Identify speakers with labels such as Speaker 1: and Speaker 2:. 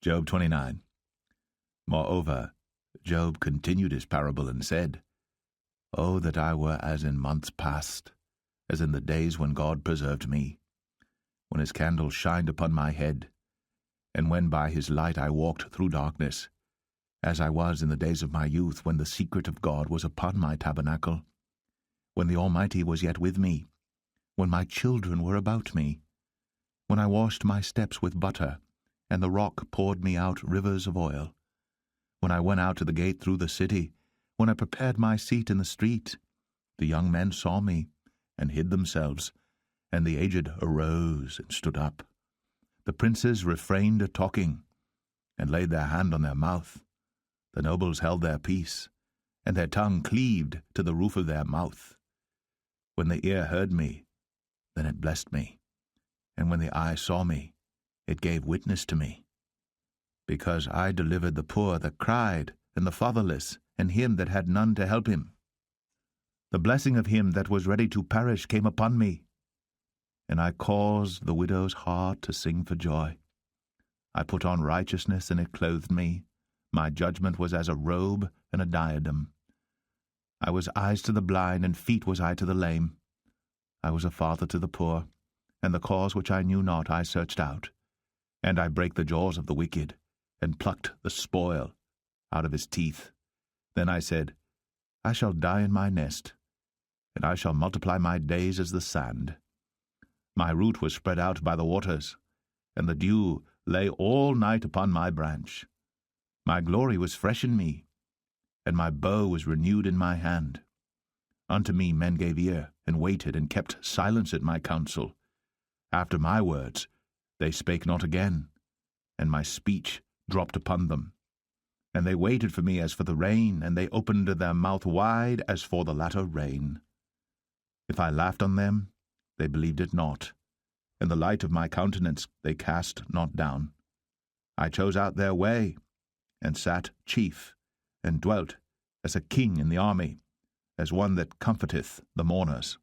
Speaker 1: Job 29. Moreover, Job continued his parable and said, Oh, that I were as in months past, as in the days when God preserved me, when his candle shined upon my head, and when by his light I walked through darkness, as I was in the days of my youth, when the secret of God was upon my tabernacle, when the Almighty was yet with me, when my children were about me, when I washed my steps with butter, and the rock poured me out rivers of oil, when I went out to the gate through the city, when I prepared my seat in the street, the young men saw me, and hid themselves, and the aged arose and stood up. The princes refrained talking, and laid their hand on their mouth. The nobles held their peace, and their tongue cleaved to the roof of their mouth. When the ear heard me, then it blessed me, and when the eye saw me, it gave witness to me. Because I delivered the poor that cried, and the fatherless, and him that had none to help him. The blessing of him that was ready to perish came upon me, and I caused the widow's heart to sing for joy. I put on righteousness, and it clothed me. My judgment was as a robe and a diadem. I was eyes to the blind, and feet was I to the lame. I was a father to the poor, and the cause which I knew not I searched out. And I brake the jaws of the wicked, and plucked the spoil out of his teeth. Then I said, I shall die in my nest, and I shall multiply my days as the sand. My root was spread out by the waters, and the dew lay all night upon my branch. My glory was fresh in me, and my bow was renewed in my hand. Unto me men gave ear, and waited, and kept silence at my counsel. After my words they spake not again, and my speech dropped upon them. And they waited for me as for the rain, and they opened their mouth wide as for the latter rain. If I laughed on them, they believed it not, and the light of my countenance they cast not down. I chose out their way, and sat chief, and dwelt as a king in the army, as one that comforteth the mourners.